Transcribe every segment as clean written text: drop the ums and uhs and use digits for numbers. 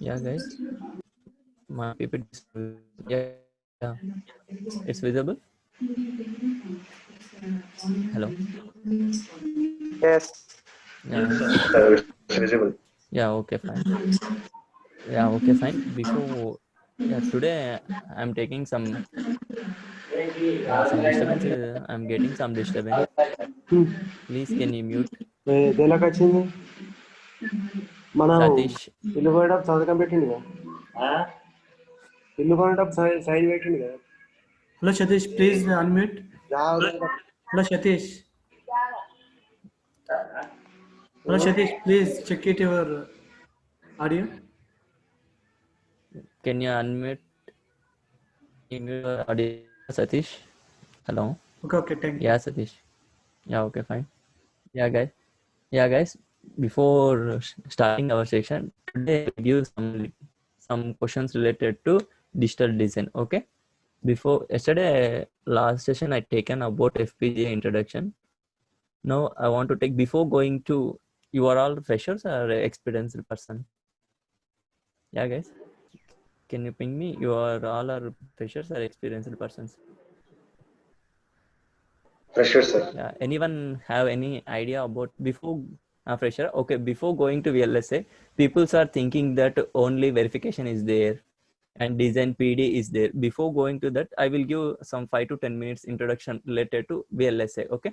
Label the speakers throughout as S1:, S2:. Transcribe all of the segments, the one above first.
S1: Yeah, guys, my PPT. Yeah, yeah, it's visible. Hello.
S2: Yes.
S1: Yeah,
S2: It's visible.
S1: yeah. Okay, fine. Yeah, okay, fine. Before, yeah, today I'm taking some disturbance. I'm getting some disturbance. Please, can you mute
S2: దేనిలోకి వచ్చింది మనం
S1: Satish?
S2: ఇల్లు కొనేటప్పుడు సంతకం పెట్టిండు కదా ఇల్లు కొనేటప్పుడు sign పెట్టిండు కదా
S3: Hello Satish, please unmute.
S2: జాగ్రత్త.
S3: Hello Satish. Hello Satish, please check it your audio.
S1: Can you unmute your audio, Satish? Hello.
S3: Okay, thank you.
S1: Yeah, Satish. Yeah, okay, fine. Yeah, guys. Yeah, guys. Before starting our section, today I give some questions related to digital design. Okay. Before yesterday, last session I taken about FPGA introduction. Now I want to take before going to, you are all freshers or experienced person? Yeah, guys. Can you ping me? You are all are freshers or experienced persons?
S2: Pressure, sir.
S1: Yeah. Anyone have any idea about before fresher? Okay. Before going to VLSA, people are thinking that only verification is there and design PD is there. Before going to that, I will give some 5 to 10 minutes introduction related to VLSA. Okay.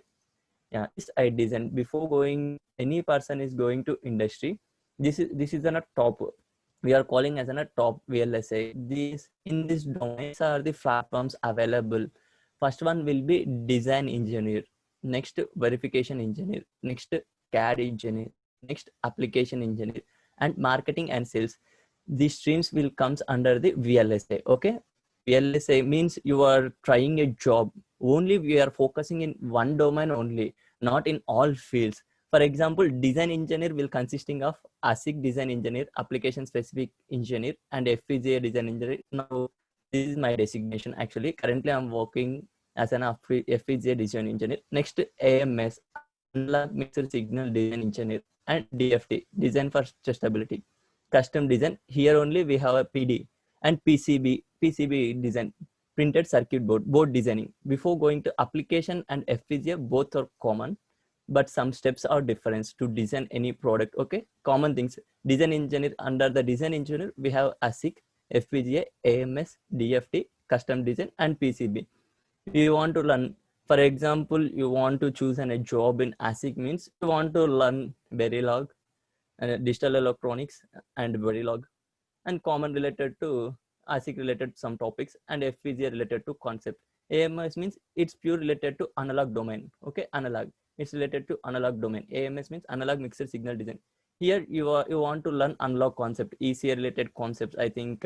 S1: Yeah. This I design before going. Any person is going to industry. This is a top. We are calling as a top VLSA. These in these domains are the platforms available. First one will be design engineer, next verification engineer, next CAD engineer, next application engineer, and marketing and sales. These streams will comes under the VLSA. Okay, VLSA means you are trying a job. Only we are focusing in one domain only, not in all fields. For example, design engineer will consisting of ASIC design engineer, application specific engineer, and FPGA design engineer. Now, this is my designation. Actually, currently I'm working as an FPGA design engineer. Next, AMS, analog mixed signal design engineer, and DFT, design for testability. Custom design. Here only we have a PD and PCB design, printed circuit board designing. Before going to application and FPGA, both are common, but some steps are different to design any product. Okay, common things. Design engineer, under the design engineer we have ASIC, FPGA, AMS, DFT, custom design, and PCB. You want to learn, for example, you want to choose a job in ASIC means you want to learn Verilog and digital electronics and Verilog, and common related to ASIC related some topics, and FPGA related to concept. AMS means it's pure related to analog domain. Okay, analog. It's related to analog domain. AMS means analog mixed signal design. Here you want to learn analog concept, ECA related concepts. I think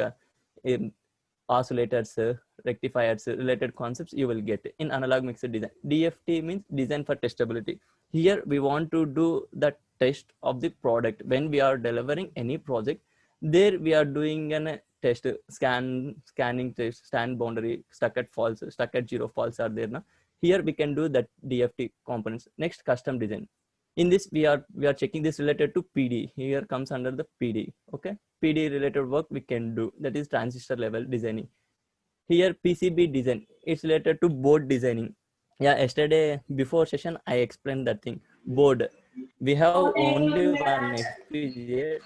S1: oscillators, rectifiers related concepts you will get in analog mixed design. DFT means design for testability. Here we want to do the test of the product when we are delivering any project. There we are doing a test, scanning test, stand boundary, stuck at false, stuck at zero, false are there now. Here we can do that DFT components. Next, custom design. In this we are checking this related to PD. Here comes under the PD. Okay, PD related work we can do, that is transistor level designing. Here PCB design, it's related to board designing. Yeah, yesterday before session I explained that thing. Board, we have only one FPGA.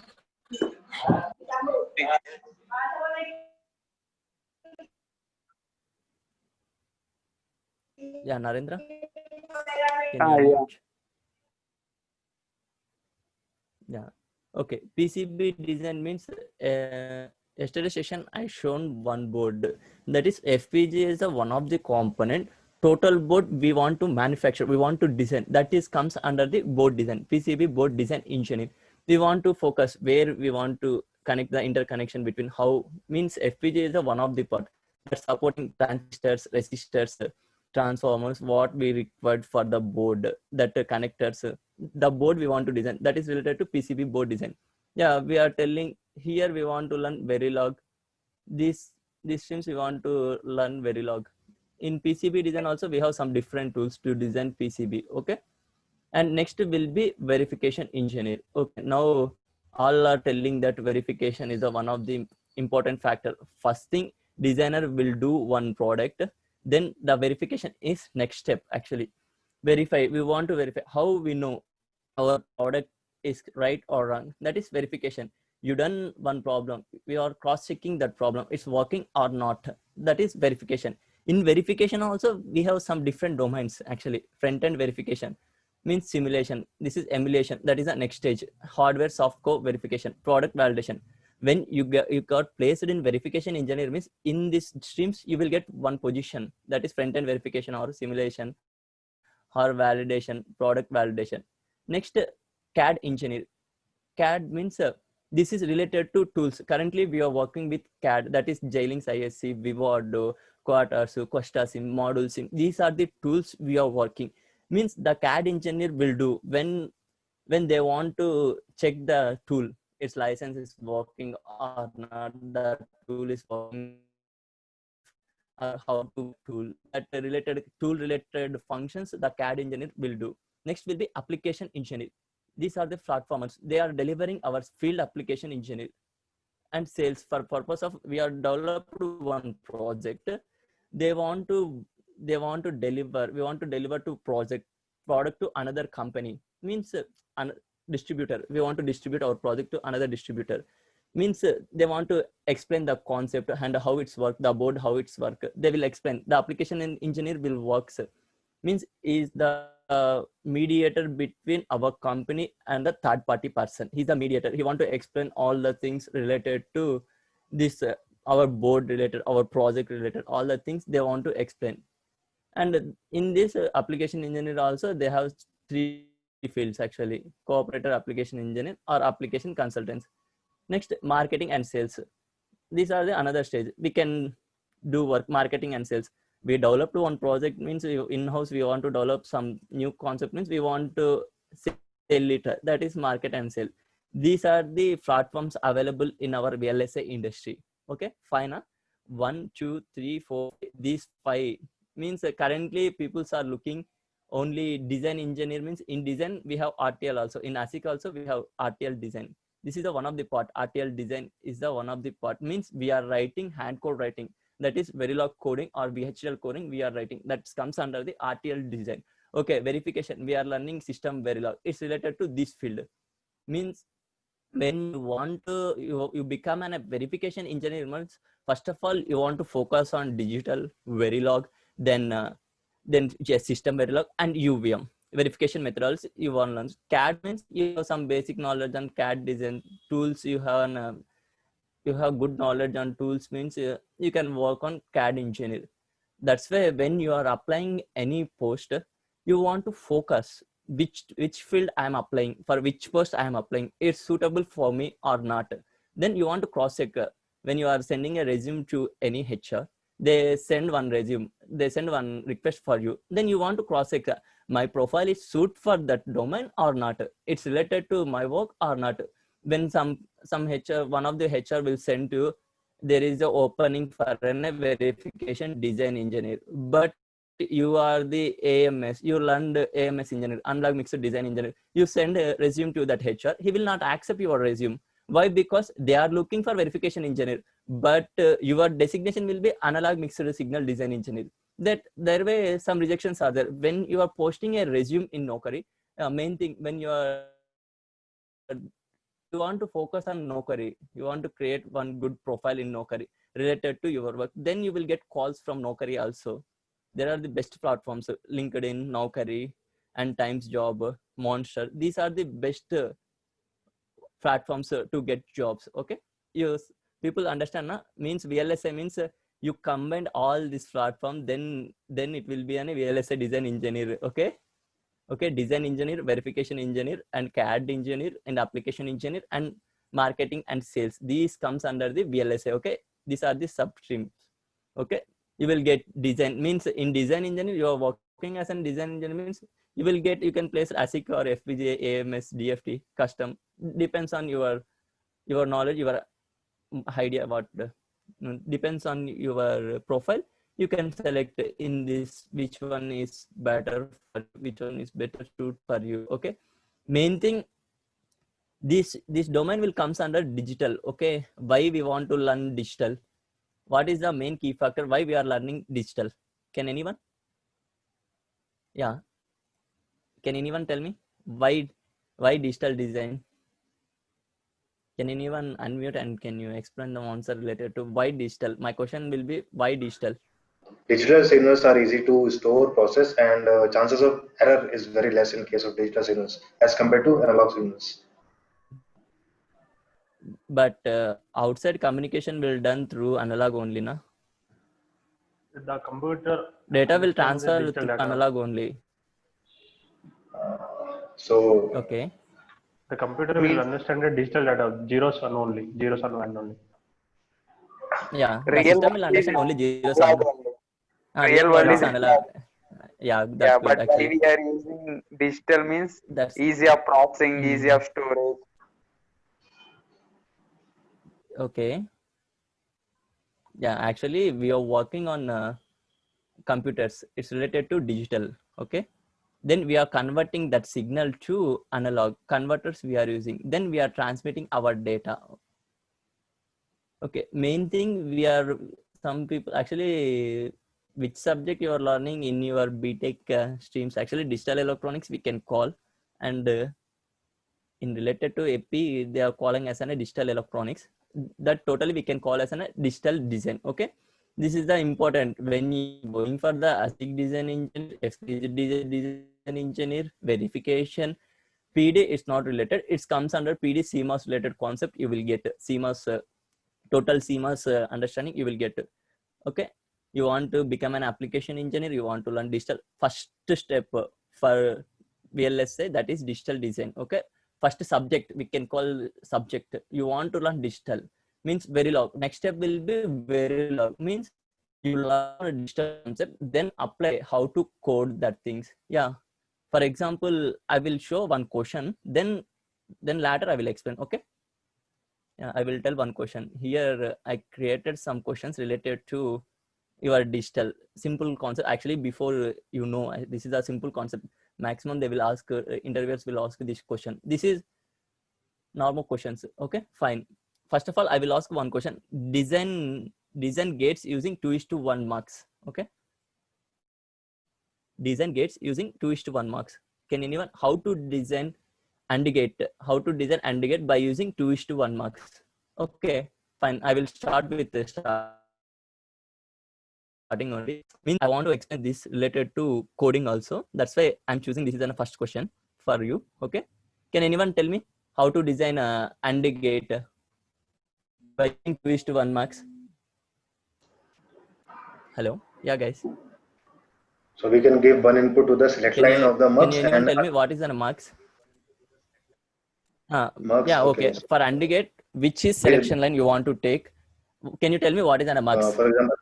S1: Yeah, Narendra, can you unmute? Yeah. Okay. PCB design means yesterday session I shown one board, that is FPGA is one of the component. Total board we want to manufacture, we want to design, that is comes under the board design. PCB board design engineer. We want to focus where we want to connect the interconnection between, how means FPGA is one of the part that's supporting transistors, resistors, transformers, what we required for the board, that connectors, the board we want to design, that is related to PCB board design. Yeah, we are telling here we want to learn Verilog. These streams we want to learn Verilog. In PCB design also we have some different tools to design PCB. Okay, and next will be verification engineer. Okay, now all are telling that verification is one of the important factor. First thing, designer will do one product, then the verification is next step. Actually, verify, we want to verify how we know our product is right or wrong. That is verification. You done one problem, we are cross checking that problem, it's working or not. That is verification. In verification also we have some different domains. Actually, front end verification means simulation, this is emulation, that is the next stage. Hardware software verification, product validation. When you got placed in verification engineer, means in these streams you will get one position, that is front end verification or simulation or validation, product validation. Next, CAD engineer. CAD means this is related to tools. Currently we are working with CAD, that is Xilinx ISC, Vivo, Quartus, Costa Sim, Module Sim. These are the tools we are working. Means the CAD engineer will do when they want to check the tool, its license is working or not, the tool is working, or how to tool, that related tool related functions the CAD engineer will do. Next will be application engineer. These are the platformers, they are delivering our field application engineer. And sales, for purpose of we are developed one project, they want to deliver, we want to deliver to product to another company, means distributor, we want to distribute our project to another distributor. Means they want to explain the concept and how it's work, the board how it's work, they will explain. The application engineer will work, means is the mediator between our company and the third party person. He's the mediator, he want to explain all the things related to this our board related, our project related, all the things they want to explain. And in this application engineer also they have three fields actually: cooperator, application engineer, or application consultants. Next, marketing and sales. These are the another stage, we can do work marketing and sales. We developed one project, means in-house we want to develop some new concept, means we want to sell it, that is market and sell. These are the platforms available in our VLSI industry. Okay, fine. 1 2 3 4, these 5 means currently people are looking only design engineer. Means in design we have RTL also, in ASIC also we have RTL design. This is the one of the part, RTL design is the one of the part, means we are writing hand code writing, that is Verilog coding or VHDL coding we are writing, that comes under the RTL design. Okay, verification, we are learning system Verilog, it's related to this field. Means when you want to you become a verification engineer, means first of all you want to focus on digital Verilog, then just system Verilog and UVM verification methods you want to learn. CAD means you have some basic knowledge on CAD design tools, you have good knowledge on tools, means you can work on CAD engineer. That's why when you are applying any post, you want to focus which field I am applying, for which post I am applying, it's suitable for me or not. Then you want to cross check. When you are sending a resume to any HR, they send one resume, they send one request for you, then you want to cross check my profile is suit for that domain or not, it's related to my work or not. When some HR, one of the HR will send to you, there is a opening for a verification design engineer, but you are the AMS, you learned AMS engineer, analog mixed design engineer, you send a resume to that HR, he will not accept your resume. Why? Because they are looking for verification engineer, but your designation will be analog mixed signal design engineer. That there way some rejections are there. When you are posting a resume in Naukri, main thing, when you want to focus on Naukri, you want to create one good profile in Naukri related to your work, then you will get calls from Naukri also. There are the best platforms, LinkedIn, Naukri, and Times Job, Monster. These are the best platforms to get jobs. Okay, yes, people understand na? Means VLSI means you combine all this platform, then it will be a VLSI design engineer. Okay, design engineer, verification engineer, and CAD engineer, and application engineer, and marketing and sales. These comes under the VLSI. Okay, these are the sub streams. Okay, you will get design, means in design engineer you are working as a design engineer, means you will get, you can place ASIC or FPGA, AMS, DFT, custom, depends on your knowledge, your idea about depends on your profile. You can select in this which one is better for which one is better suit for you. Okay, main thing, this domain will comes under digital. Okay, why we want to learn digital? What is the main key factor why we are learning digital? Can anyone? Yeah, can anyone tell me why digital design? Can anyone unmute and can you explain the answer related to why digital? My question will be why digital?
S4: Digital signals are easy to store, process, and chances of error is very less in case of digital signals as compared to analog signals.
S1: But outside communication will done through analog only, na?
S2: The computer
S1: Data will
S2: understands the
S1: transfer
S2: digital
S1: through
S2: data.
S1: analog only.
S4: So
S1: Okay.
S2: The computer will understand the digital data, zeros and one only.
S1: Yeah, the
S5: Real
S1: system will
S5: world is
S1: understand only zeros
S5: analog
S1: and
S5: only.
S1: real
S5: Real
S1: world
S5: world
S1: is
S5: is
S1: analog.
S5: analog.
S1: Yeah, that's
S5: Yeah,
S1: good
S5: but why
S1: actually.
S5: we are using digital means
S1: That's
S5: easy of processing, easy of storage.
S1: okay. Yeah, actually we are working on computers. It's related to digital. Okay. Then we are converting that signal to analog converters we are using. Then we are transmitting our data. Okay. Main thing we are some people actually which subject you are learning in your BTech streams. Actually digital electronics we can call, and in related to AP they are calling as a digital electronics. That totally we can call as a digital design. Okay, this is the important when you going for the ASIC design engineer, FPGA design engineer, verification. PD is not related, it comes under PD CMOS related concept. You will get CMOS total CMOS understanding you will get. Okay, you want to become an application engineer, you want to learn digital, first step for VLSA, that is digital design. Okay, first subject we can call subject. You want to learn digital means very long. Next step will be very long, means you learn a digital concept, then apply how to code that things. Yeah, for example I will show one question, then later I will explain. Okay, yeah, I will tell one question here. I created some questions related to your digital simple concept. Actually before this is a simple concept. Maximum they will ask interviewers will ask this question. This is normal questions. Okay, fine. First of all I will ask one question. Design gates using 2:1 marks. Okay, design gates using 2:1 marks. Can anyone how to design AND gate, how to design AND gate by using 2:1 marks? Okay, fine. I will start with the starting only. Means I want to explain this related to coding also. That's why I'm choosing this is the first question for you. Okay, can anyone tell me how to design a AND gate by using 2:1 marks? Hello, yeah guys.
S4: So we can give one input to the select line of the
S1: Can
S4: mux
S1: anyone
S4: and
S1: tell me what is a marks?
S4: mux.
S1: Yeah, okay.
S4: Okay.
S1: For AND gate, which is selection line you want to take? Can you tell me what is a mux?
S4: For example,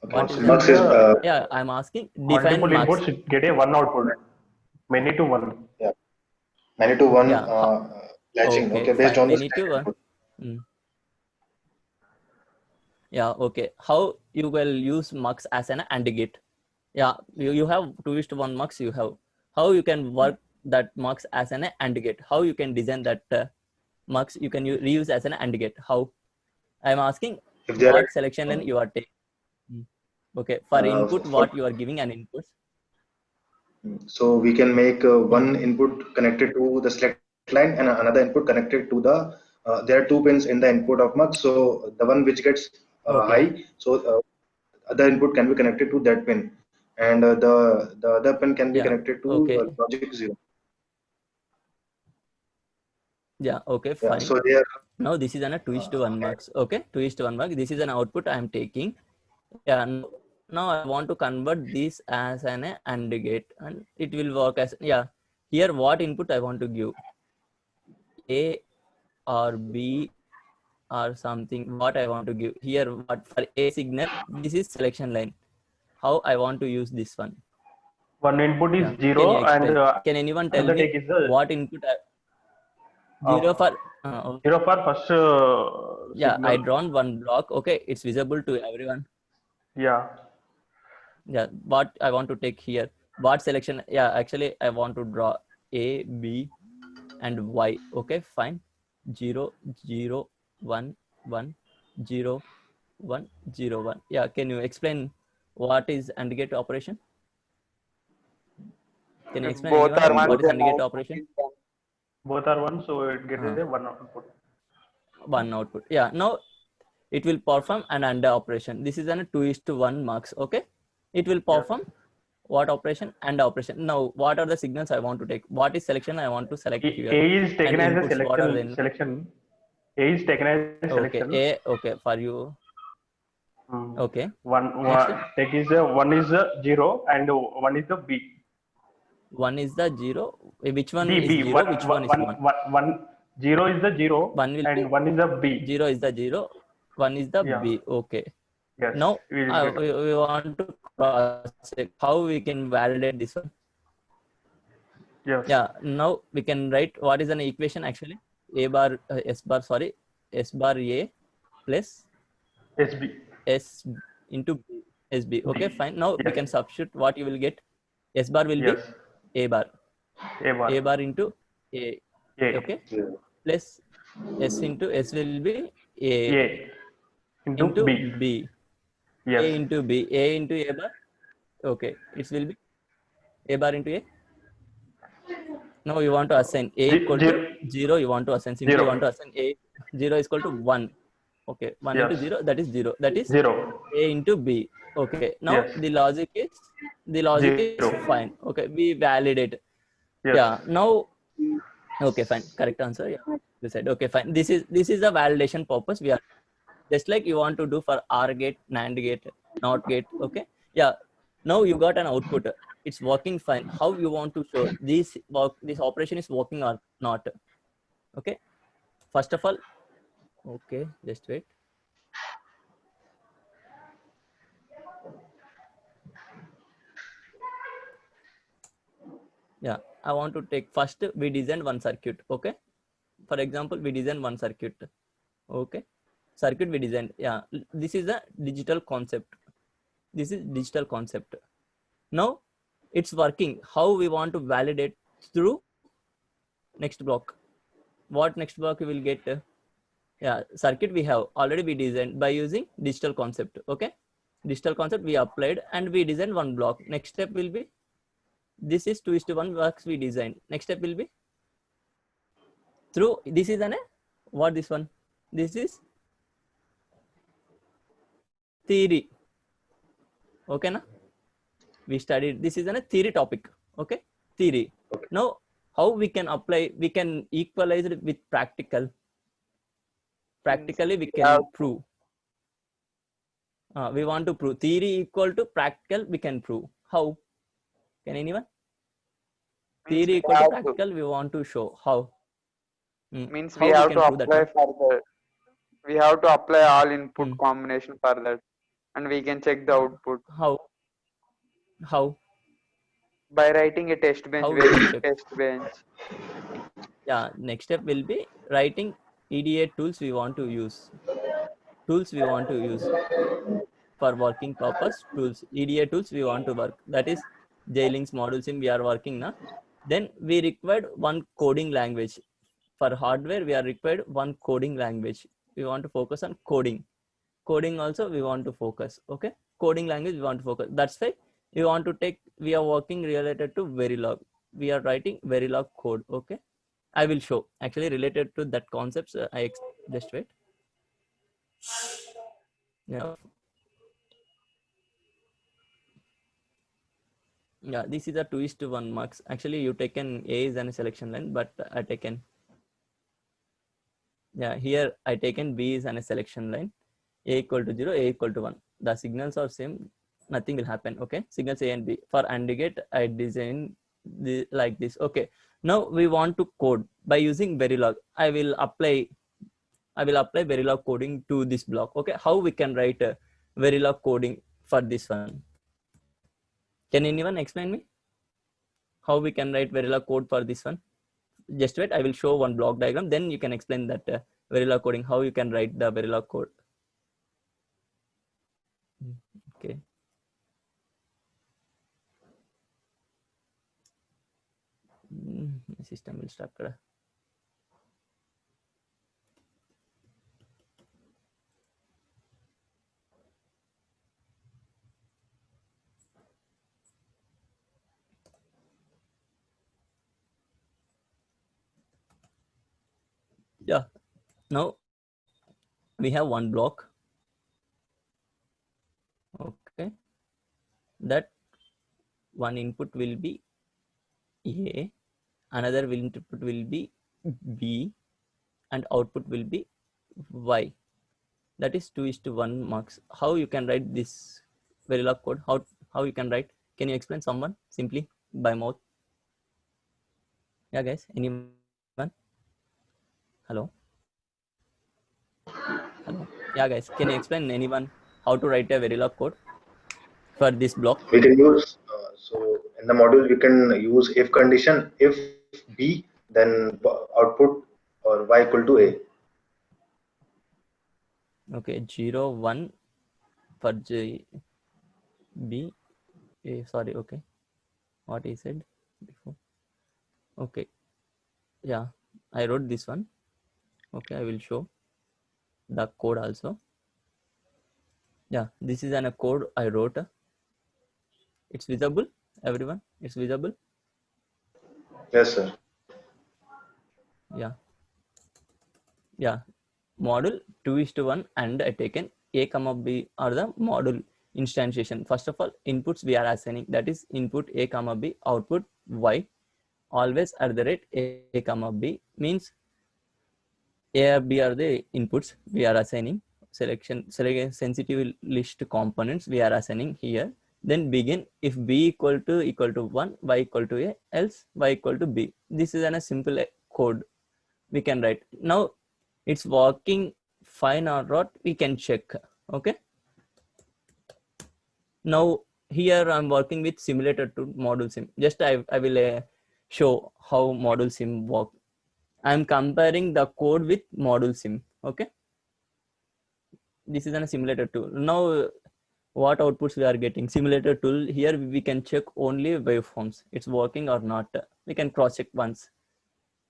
S4: okay.
S1: What
S4: So
S1: is
S4: mux is
S1: yeah, I'm asking
S2: Multiple
S1: define mux.
S2: inputs get a one output, many to one.
S4: yeah, many to one
S1: Yeah.
S4: latching.
S1: Okay,
S4: Okay, based
S1: fine.
S4: on the
S1: Many
S4: select
S1: to
S4: input.
S1: yeah. Okay. How you will use mux as an AND gate? Yeah, you have 2:1 mux. You have how you can work that mux as an AND gate? How you can design that mux you can reuse as an AND gate? How? I'm asking
S4: If there
S1: what selection line you are taking. Okay, for input,
S4: for,
S1: what you are giving an input.
S4: so we can make one input connected to the select line and another input connected to the there are two pins in the input of mux. So the one which gets
S1: Okay.
S4: high, so other input can be connected to that pin, and the other pin can be
S1: Yeah.
S4: connected to
S1: Okay.
S4: logic 0.
S1: Yeah. Okay.
S4: Yeah.
S1: Fine.
S4: So there.
S1: Now this is an a 2:1 marks. Okay, 2:1 mark. This is an output I am taking. Yeah. Now I want to convert this as an AND gate, and it will work as yeah. Here, what input I want to give? A or B or something. What I want to give here? What for A signal? This is selection line. How I want to use this one?
S2: One input is
S1: Yeah. Can you
S2: zero, and
S1: explain? Can anyone tell
S2: another
S1: me
S2: take is the
S1: what input? Zero for
S2: zero for first
S1: yeah. I
S2: signal.
S1: drawn one block. Okay, it's visible to everyone.
S2: Yeah.
S1: Yeah, what I want to take here, what selection? Yeah, actually I want to draw A, B and y. Okay, fine. 0, 0, 1, 1, 0, 1, 0, 1. Yeah, can you explain what is AND gate operation? Can you
S5: If
S1: explain
S5: both
S1: anyone
S5: are one,
S1: what is
S5: then
S1: AND gate
S5: output
S1: operation?
S5: is one.
S6: Both are one, so it gets
S1: Uh,
S6: a one output.
S1: one output. Yeah, now it will perform an AND operation. This is an 2:1 marks. Okay, it will perform what operation? AND operation. Now, what are the signals I want to take? What is selection I want to select here?
S6: A is
S1: And
S6: taken as a
S1: inputs, what are the
S6: selection. A is taken as a
S1: okay,
S6: selection.
S1: A, okay, for you. Okay. Next,
S6: One is a 0 and one is the B.
S1: one is the 0. Which one
S6: B
S1: is
S6: B
S1: 0? Which one is 1?
S6: 0 is the 0
S1: One will be
S6: and one is the B.
S1: 0 is the 0. One is the
S6: Yeah.
S1: B. Okay.
S6: Yes.
S1: Now,
S6: We will get.
S1: we want to cross check how we can validate this one.
S6: Yes.
S1: Yeah. Now we can write what is an equation actually. A bar, S bar, sorry. S bar A plus
S6: SB.
S1: S into B, SB. Okay,
S6: B.
S1: fine. Now we
S6: Yes.
S1: can substitute what you will get. S bar will be
S6: Yes.
S1: A bar.
S6: A bar.
S1: A bar into A.
S6: A.
S1: Okay. Plus S into S will be A
S6: A. Into
S1: into
S6: B.
S1: B.
S6: Yes.
S1: A into B. A into A bar. Okay. It will be A bar into A. Now you want to assign A equal to 0. You want to assign simply
S6: 0.
S1: you want to assign A 0 is equal to 1. Okay. 1 into
S6: Yes.
S1: 0, that is 0. That is
S6: 0.
S1: A into B. Okay. Now
S6: Yes.
S1: the logic is
S6: 0.
S1: fine. Okay. We validate.
S6: Yes.
S1: Yeah. Now, okay, fine. Correct answer. Yeah. You said okay, fine. This is the validation purpose. We are just like you want to do for OR gate, NAND gate, NOT gate. Okay. Yeah. Now you got an output. It's working fine. How you want to show this operation is working or not? Okay. First of all, okay, just wait. Yeah, I want to take first we design one circuit. Okay. For example, we design one circuit. Okay. Circuit we designed. Yeah, this is a digital concept. This is digital concept. Now it's working. How we want to validate through next block? What next block we will get? Yeah, circuit we have already we designed by using digital concept. Okay, digital concept we applied and we designed one block. Next step will be this is 2:1 blocks we designed. Next step will be through this is an what this one? This is theory. Okay, na? We studied this is a theory topic. Okay, theory.
S4: Okay.
S1: Now how we can apply? We can equalize it with practical. Practically we can prove. We want to prove theory equal to practical. We can prove. How? Can anyone? Theory equal to practical. We want to show how.
S5: Means
S1: How
S5: we have
S1: can
S5: to
S1: prove that
S5: apply
S1: one?
S5: further. We have to apply all input combination for that, and we can check the output
S1: How? How?
S5: by writing a test bench.
S1: How we
S5: Where
S1: can
S5: is
S1: check?
S5: test bench?
S1: Yeah. Next step will be writing EDA tools we want to use. Tools we want to use for working purpose. Tools EDA tools we want to work. That is J-Links modules in we are working now. Then we required one coding language. For hardware, we are required one coding language. We want to focus on coding. Coding also we want to focus. Okay. Coding language we want to focus. That's why we want to take, we are working related to Verilog. We are writing Verilog code. Okay. I will show actually related to that concepts. Just wait. Yeah. Yeah. This is a 2:1 marks. Actually, you taken A is an selection line, but I taken. Yeah. Here I taken B is an selection line. A equal to 0, A equal to 1. The signals are same. Nothing will happen. Okay. Signals A and B. For AND gate, I design like this. Okay. Now we want to code by using Verilog. I will apply Verilog coding to this block. Okay. How we can write Verilog coding for this one? Can anyone explain me? How we can write Verilog code for this one? Just wait. I will show one block diagram. Then you can explain that Verilog coding. How you can write the Verilog code. Okay. System will start. Yeah. Now we have one block. Okay. That one input will be A, another input will be B, and output will be Y. That is 2:1 marks. How you can write this Verilog code? How you can write? Can you explain someone simply by mouth? Yeah, guys. Anyone? Hello. Hello. Yeah, guys. Can you explain anyone how to write a Verilog code for this block?
S4: We can use, so in the module, we can use if condition, if B, then output or Y equal to A.
S1: Okay, 0, 1 for J, B, A. Sorry, okay. What he said before. Okay. Yeah, I wrote this one. Okay, I will show the code also. Yeah, this is a code I wrote. It's visible, everyone? It's visible?
S4: Yes, sir.
S1: Yeah. Yeah. Model 2:1 and I taken A comma B are the model instantiation. First of all, inputs we are assigning, that is input A comma B, output Y, always at the rate A comma B, means A or B are the inputs we are assigning. Select sensitive list components we are assigning here. Then begin if B equal to 1, Y equal to A, else Y equal to B. This is a simple code we can write. Now it's working fine or not, we can check. Okay. Now here I'm working with simulator to module sim. Just I will show how module sim work. I'm comparing the code with module sim. Okay. This is a simulator tool. Now what outputs we are getting? Simulator tool, here we can check only waveforms. It's working or not. We can cross check once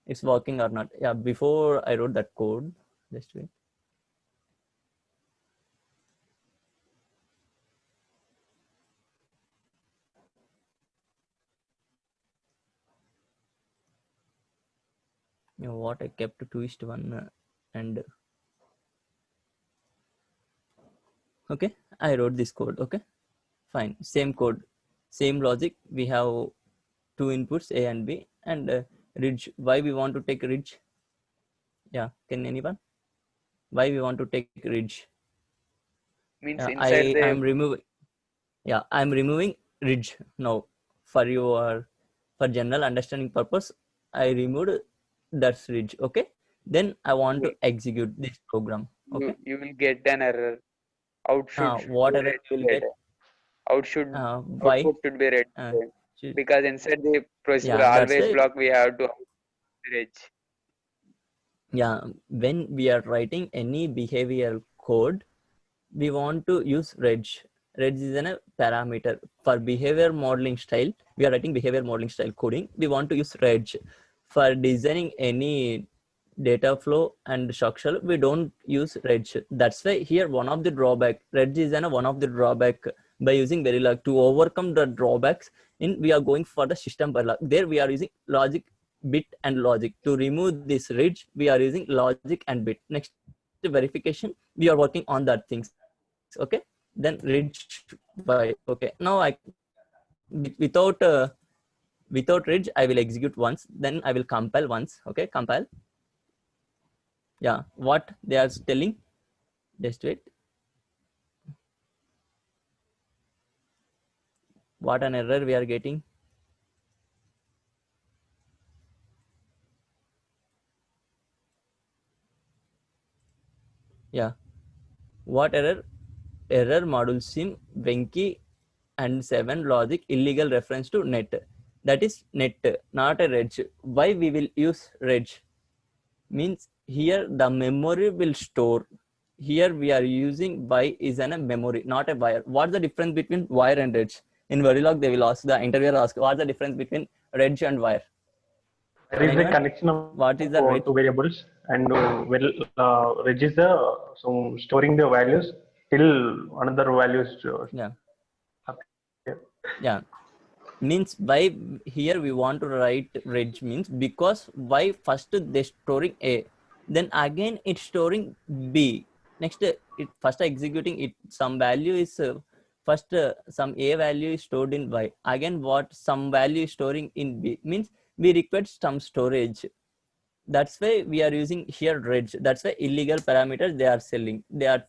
S1: it's working or not. Yeah, before I wrote that code, just wait. You know what, I kept 2:1 and okay, I wrote this code. Okay, fine, same code, same logic. We have two inputs A and B, and ridge. Why we want to take ridge? Yeah, can anyone? Why we want to take ridge?
S5: Means
S1: Yeah,
S5: inside the
S1: I'm removing. Yeah, I'm removing ridge now for your for general understanding purpose. I removed that ridge. Okay, then I want to execute this program. Okay,
S5: you will get an error. Should
S1: what
S5: be
S1: error
S5: red
S1: you will
S5: shade.
S1: get? Why?
S5: Output should be red shade.
S1: Should-
S5: Because inside the procedure
S1: yeah, that's
S5: always
S1: the
S5: block we have to red.
S1: yeah. When we are writing any behavioral code, we want to use reg. Reg is a parameter for behavior modeling style. We are writing behavior modeling style coding. We want to use reg for designing any data flow and structure. We don't use reg. That's why here one of the drawback, reg is one of the drawback by using Verilog. To overcome the drawbacks, we are going for the system Verilog. There we are using logic, bit, and logic. To remove this reg, we are using logic and bit. Next verification, we are working on that things. Okay, then ridge by okay. Now I without ridge I will execute once, then I will compile once. Okay, compile. Yeah, what they are telling, just wait. What an error we are getting. Yeah, what error? Error module sim Venki and 7 logic illegal reference to net. That is net, not a reg. Why we will use reg? Means here the memory will store. Here we are using Y is a memory, not a wire. What's the difference between wire and reg? In Verilog, they will ask, the interviewer ask, what's the difference between reg and wire?
S6: There is a
S1: Anyone?
S6: connection of
S1: What is the reg?
S6: two variables, and reg is the so storing the values till another values.
S1: Yeah.
S6: Okay.
S1: Yeah. Means why here we want to write reg means because why first they storing A. then again it's storing B. Next, it first executing it, some value is first some A value is stored in Y. Again, what some value is storing in B, means we require some storage. That's why we are using here reg. That's why illegal parameters they are selling. They are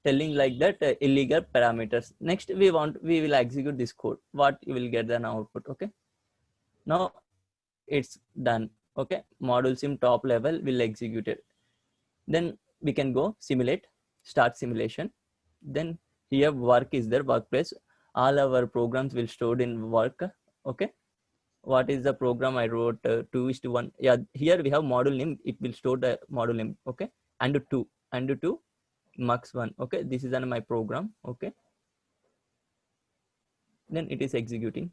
S1: telling like that illegal parameters. Next, we will execute this code. What you will get an output. Okay. Now it's done. Okay. Module sim top level will execute it. Then we can go simulate, start simulation. Then here work is there, workplace. All our programs will stored in work. Okay. What is the program I wrote? 2:1. Yeah, here we have module name. It will store the module name. Okay. And 2 mux 1. Okay. This is my program. Okay. Then it is executing.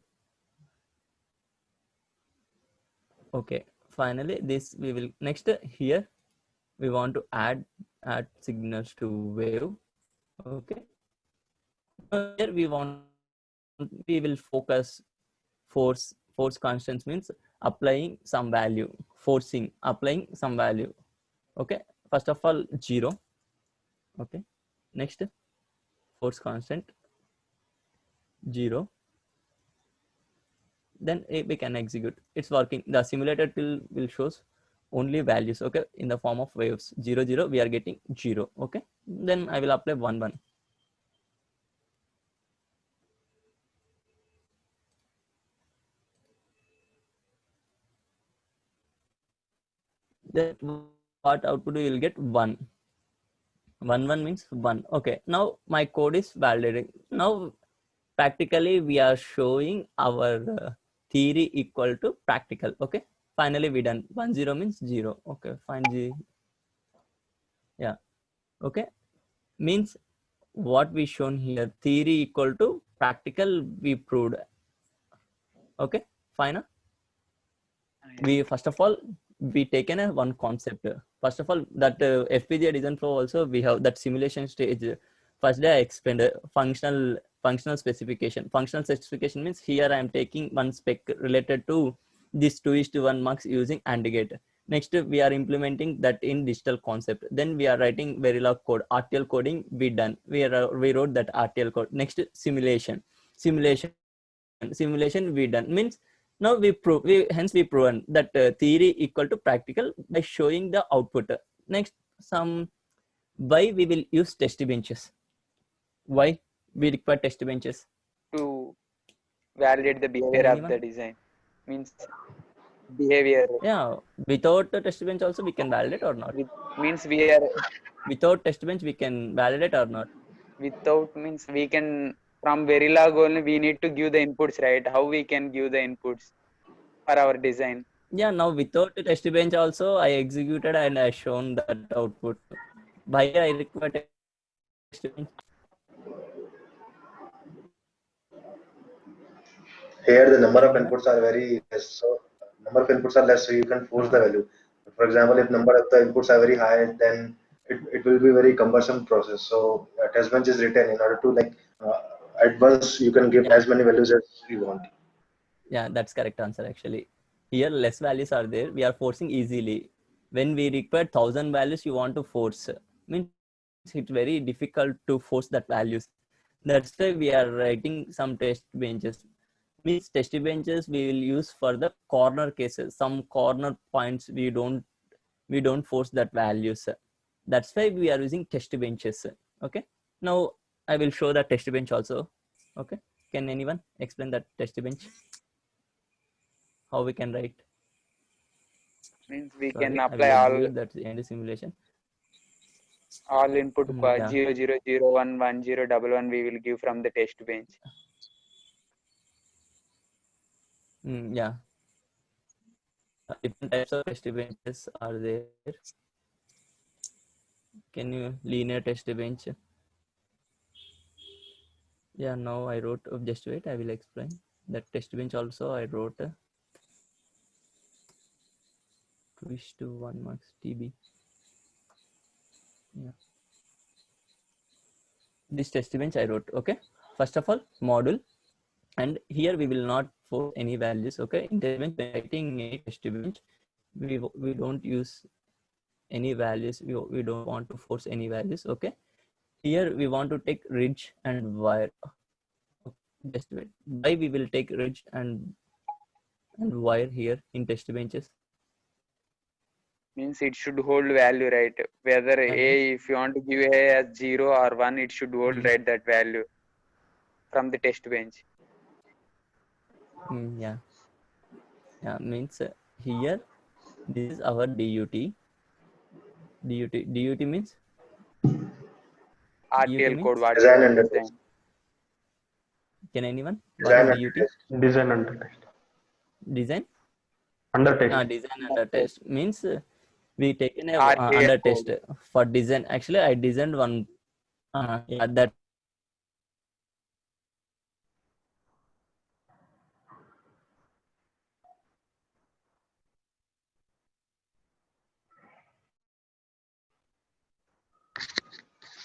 S1: Okay. Finally, this we will next here we want to add signals to wave. Okay. Here we will focus force constants, means applying some value, forcing, applying some value. Okay. First of all, 0. Okay. Next, force constant 0. Then we can execute. It's working. The simulator will shows only values. Okay. In the form of waves. 0 0. We are getting 0. Okay. Then I will apply 1 1. Then what output you will get? 1. 1 1 means 1. Okay. Now my code is validating. Now practically we are showing our theory equal to practical. Okay. Finally we done. 1 0 means 0. Okay. Fine. Yeah. Okay. Means what we shown here, theory equal to practical, we proved. Okay. Fine. We first of all we taken a one concept. First of all, that FPGA design flow also we have that simulation stage. First day I explained functional specification. Functional specification means here I am taking one spec related to this 2:1 mux using AND gate. Next we are implementing that in digital concept. Then we are writing Verilog code, RTL coding we done. We wrote that RTL code. Next simulation we done, means now we proven that theory equal to practical by showing the output. Next, why we will use test benches. Why we require test benches?
S5: To validate the behavior of the design, means behavior.
S1: Yeah, without the test bench also we can validate or not?
S5: Means we are
S1: without test bench we can validate or not?
S5: Without means we can, from Verilog only we need to give the inputs, right? How we can give the inputs for our design?
S1: Yeah, now without the test bench also I executed and I shown that output. Why I require test bench?
S4: Here the number of inputs are very less, so number of inputs are less, so you can force the value. For example, if number of the inputs are very high, then it will be very cumbersome process. So test bench is written in order to at once you can give as many values as you want.
S1: Yeah, that's correct answer actually. Here less values are there, we are forcing easily. When we require 1000 values you want to force, means it's very difficult to force that values. That's why we are writing some test benches. Means test benches we will use for the corner cases, some corner points we don't force that values. That's why we are using test benches. Okay, now I will show the test bench also. Okay, can anyone explain that test bench, how we can write?
S5: Means we
S1: Sorry,
S5: can
S1: I
S5: apply
S1: will
S5: all
S1: execute that end simulation.
S5: all input
S1: Yeah.
S5: 0 0 0 1 1 0 1 1 we will give from the test bench.
S1: Yeah, different types of test benches are there. Can you linear test bench? Yeah, now I wrote, just wait, I will explain that test bench also. I wrote 2:1 mux TB. Yeah, this test bench I wrote. Okay, first of all module, and here we will not force any values. Okay, in test bench, when writing a test bench we don't use any values. We don't want to force any values. Okay, here we want to take ridge and wire. Just wait. Why we will take ridge and wire here in test benches?
S5: Means it should hold value, right? Whether
S1: Yeah,
S5: a, if you want to give a as 0 or 1, it should hold right that value from the test bench.
S1: yeah, means here this is our DUT. DUT means
S5: RTL code, what
S4: Design
S5: you
S4: and
S5: are
S4: test.
S5: saying.
S1: can anyone? What
S4: Design
S1: is
S4: and
S1: DUT?
S4: test.
S6: Design under test.
S1: Design?
S6: Under test.
S1: Design under test means we taken a
S5: RTL
S1: under
S5: code.
S1: test for design. Actually, I designed one. Yeah, that.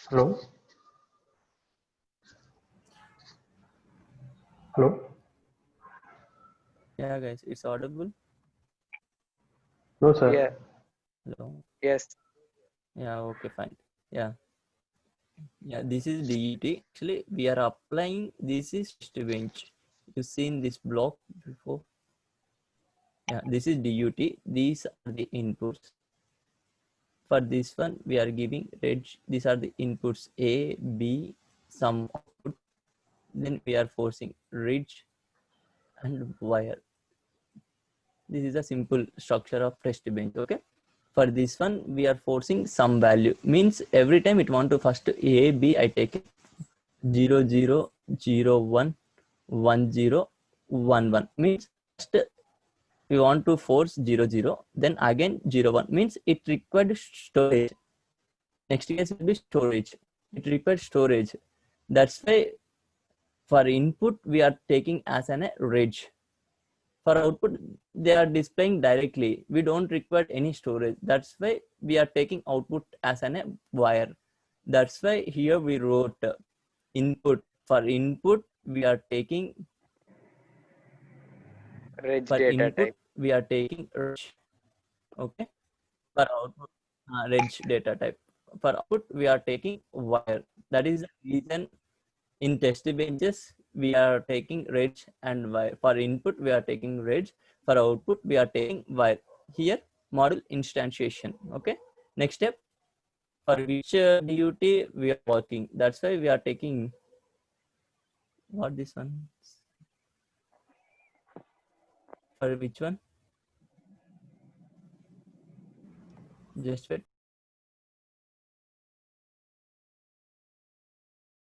S6: Hello? Hello?
S1: Yeah, guys, it's audible.
S6: No, sir.
S5: Yeah.
S1: Hello.
S5: Yes.
S1: Yeah. Okay. Fine. Yeah. Yeah. This is DUT. Actually, we are applying. This is test bench. You seen this block before? Yeah. This is DUT. These are the inputs. For this one, we are giving ridge. These are the inputs A, B, some output. Then we are forcing ridge and wire. This is a simple structure of test bench. Okay. For this one, we are forcing some value. Means every time it want to first A, B, I take it 0, 0, 0, 1, 1, 0, 1, 1. Means first we want to force 0, 0. Then again 0, 1. Means it required storage. Next case will be storage. It requires storage. That's why for input we are taking as an ridge. For output they are displaying directly. We don't require any storage. That's why we are taking output as an wire. That's why here we wrote input. For input we are taking
S5: Reg
S1: for
S5: data
S1: input
S5: type.
S1: we are taking ridge. Okay. For output ridge data type. For output we are taking wire. That is the reason in test benches we are taking ridge and wire. For input we are taking ridge. For output we are taking wire. Here model instantiation. Okay. Next step, for which DUT we are working. That's why we are taking what this one. For which one? Just wait.